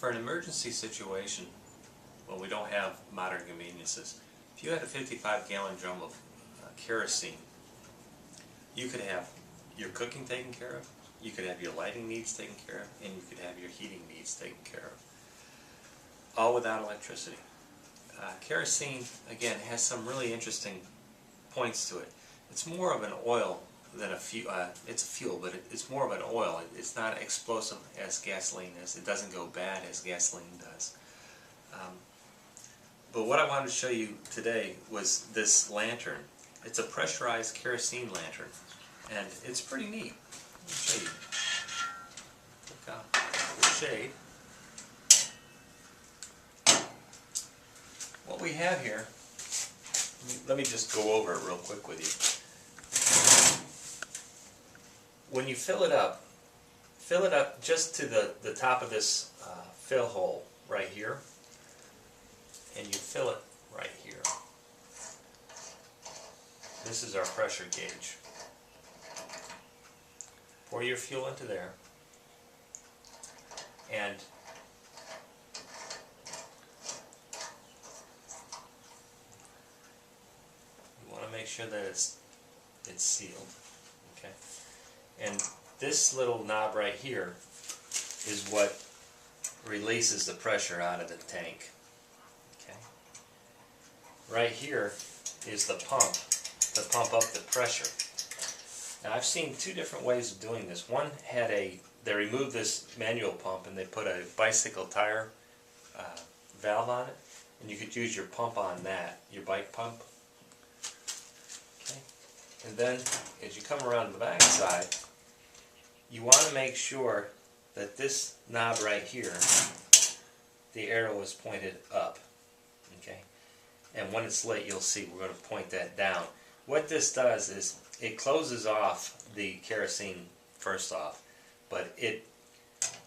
For an emergency situation, when we don't have modern conveniences, if you had a 55-gallon drum of kerosene, you could have your cooking taken care of, you could have your lighting needs taken care of, and you could have your heating needs taken care of, all without electricity. Kerosene, again, has some really interesting points to it. It's more of an oil than a fuel. It's a fuel, but it's more of an oil. It's not explosive as gasoline is. It doesn't go bad as gasoline does. But what I wanted to show you today was this lantern. It's a pressurized kerosene lantern, and it's pretty neat. Let me show you. Look out the shade. What we have here, let me just go over it real quick with you. When you fill it up just to the top of this fill hole right here, and you fill it right here. This is our pressure gauge. Pour your fuel into there, and you want to make sure that it's sealed. Okay, and this little knob right here is what releases the pressure out of the tank. Okay, right here is the pump to pump up the pressure. Now I've seen two different ways of doing this. One had they removed this manual pump and they put a bicycle tire valve on it, and you could use your pump on that, your bike pump. Okay, and then as you come around the back side, you want to make sure that this knob right here, the arrow is pointed up. Okay, and when it's lit, you'll see we're going to point that down. What this does is it closes off the kerosene first off, but it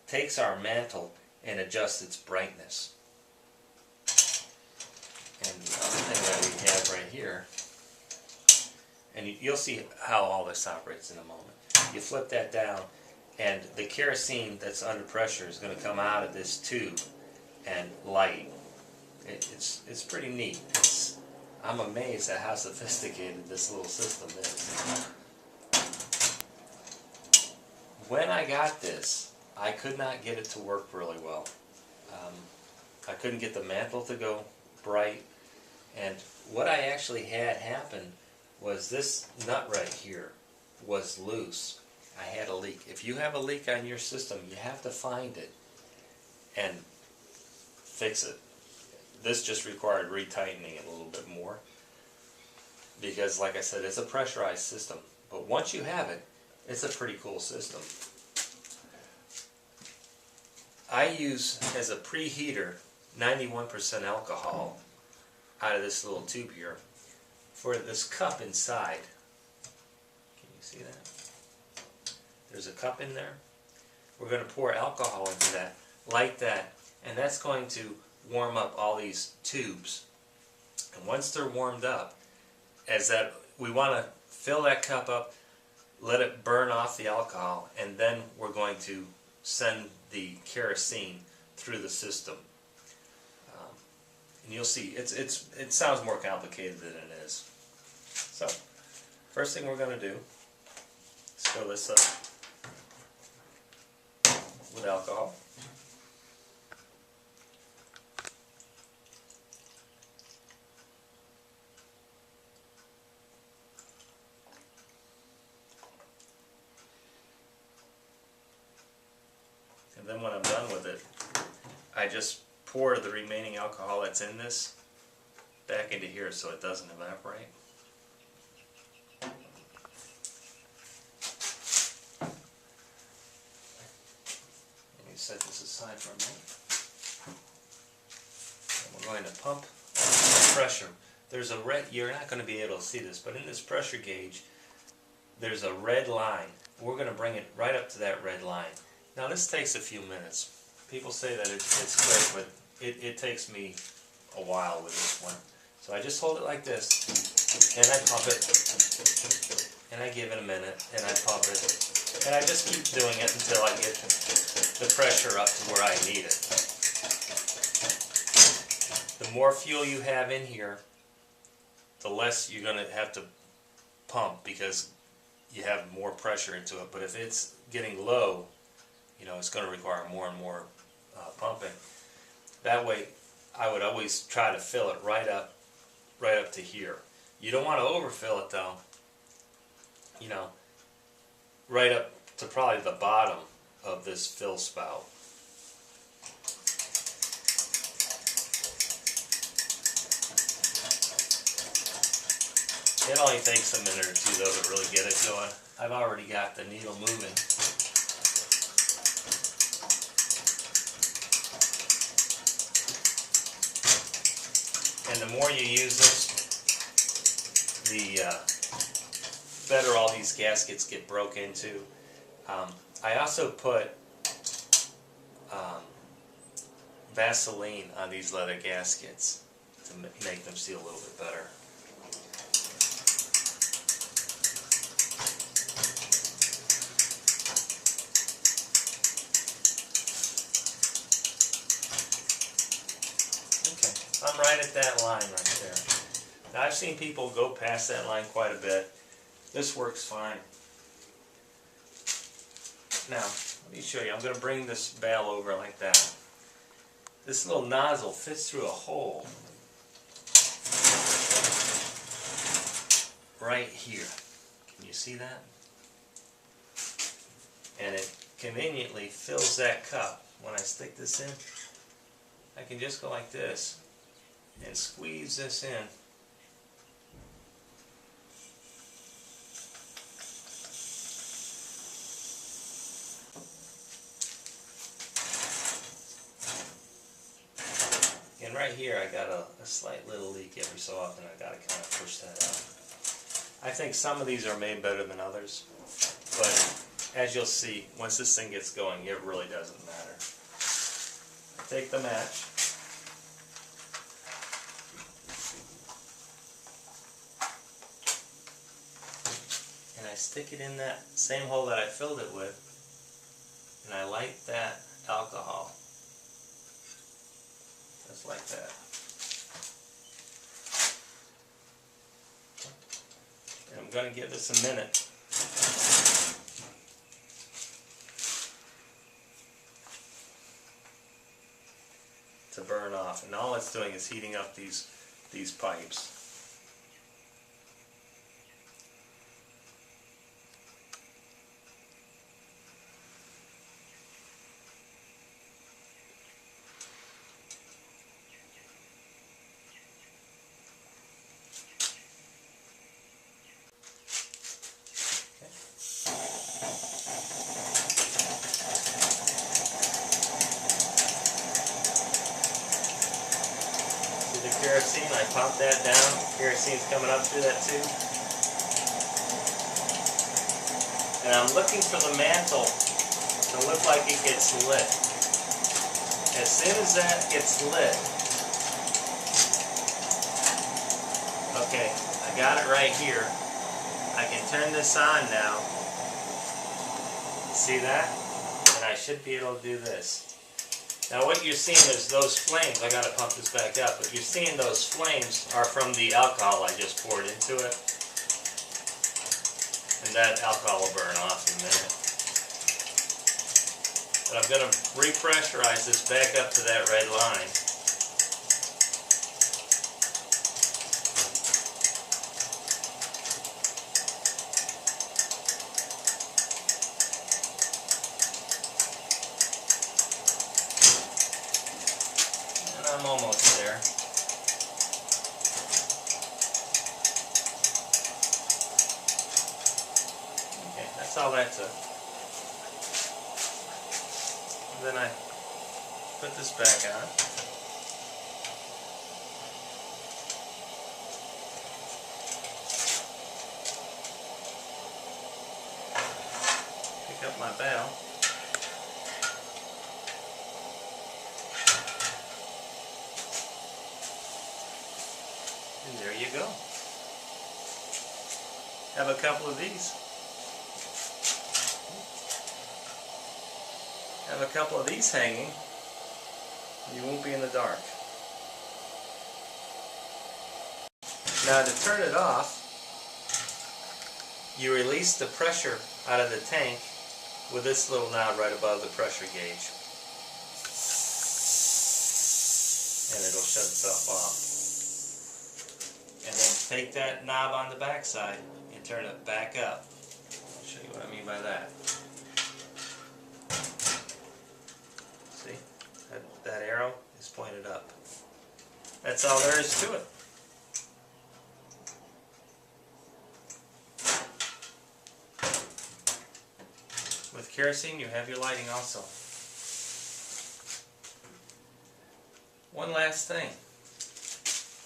takes our mantle and adjusts its brightness. And the other thing that we have right here, and you'll see how all this operates in a moment. You flip that down, and the kerosene that's under pressure is going to come out of this tube and light. It's pretty neat. I'm amazed at how sophisticated this little system is. When I got this, I could not get it to work really well. I couldn't get the mantle to go bright, and what I actually had happen was this nut right here was loose. I had a leak. If you have a leak on your system, you have to find it and fix it. This just required retightening it a little bit more because, like I said, it's a pressurized system. But once you have it, it's a pretty cool system. I use, as a preheater, 91% alcohol out of this little tube here for this cup inside. Can you see that? There's a cup in there. We're going to pour alcohol into that, like that, and that's going to warm up all these tubes. And once they're warmed up, we want to fill that cup up, let it burn off the alcohol, and then we're going to send the kerosene through the system. And you'll see it sounds more complicated than it is. So first thing we're going to do is fill this up with alcohol. And then when I'm done with it, I just pour the remaining alcohol that's in this back into here so it doesn't evaporate. Let me set this aside for a minute. And we're going to pump the pressure. There's a red, you're not going to be able to see this, but in this pressure gauge, there's a red line. We're going to bring it right up to that red line. Now this takes a few minutes. People say that it's quick, but it takes me a while with this one. So I just hold it like this, and I pump it, and I give it a minute, and I pump it, and I just keep doing it until I get the pressure up to where I need it. more fuel you have in here, the less you're going to have to pump because you have more pressure into it. But if it's getting low, you know, it's going to require more and more pumping. That way, I would always try to fill it right up to here. You don't want to overfill it though. You know, right up to probably the bottom of this fill spout. It only takes a minute or two though to really get it going. I've already got the needle moving. And the more you use this, the better all these gaskets get broke into. I also put Vaseline on these leather gaskets to make them seal a little bit better. I'm right at that line right there. Now I've seen people go past that line quite a bit. This works fine. Now, let me show you. I'm going to bring this valve over like that. This little nozzle fits through a hole right here. Can you see that? And it conveniently fills that cup. When I stick this in, I can just go like this and squeeze this in. And right here I got a slight little leak every so often. I gotta kind of push that out. I think some of these are made better than others, but as you'll see, once this thing gets going, it really doesn't matter. Take the match. I stick it in that same hole that I filled it with, and I light that alcohol, just like that. And I'm going to give this a minute. To burn off, and all it's doing is heating up these pipes. Kerosene, I pump that down. Kerosine's coming up through that tube. And I'm looking for the mantle to look like it gets lit. As soon as that gets lit, okay, I got it right here. I can turn this on now. See that? And I should be able to do this. Now what you're seeing is those flames. I gotta pump this back up, but you're seeing those flames are from the alcohol I just poured into it. And that alcohol will burn off in a minute. But I'm gonna repressurize this back up to that red line. I'm almost there. Okay, that's all that took. And then I put this back on. Pick up my valve. And there you go. Have a couple of these. Have a couple of these hanging. You won't be in the dark. Now to turn it off, you release the pressure out of the tank with this little knob right above the pressure gauge. And it'll shut itself off. And then take that knob on the back side and turn it back up. I'll show you what I mean by that. See? That arrow is pointed up. That's all there is to it. With kerosene, you have your lighting also. One last thing.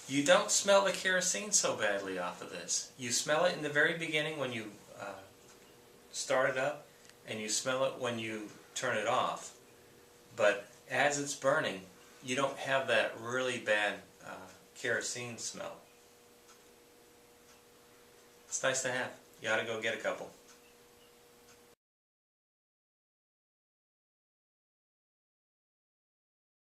You don't smell the kerosene so badly off of this. You smell it in the very beginning when you start it up, and you smell it when you turn it off. But as it's burning, you don't have that really bad kerosene smell. It's nice to have. You ought to go get a couple.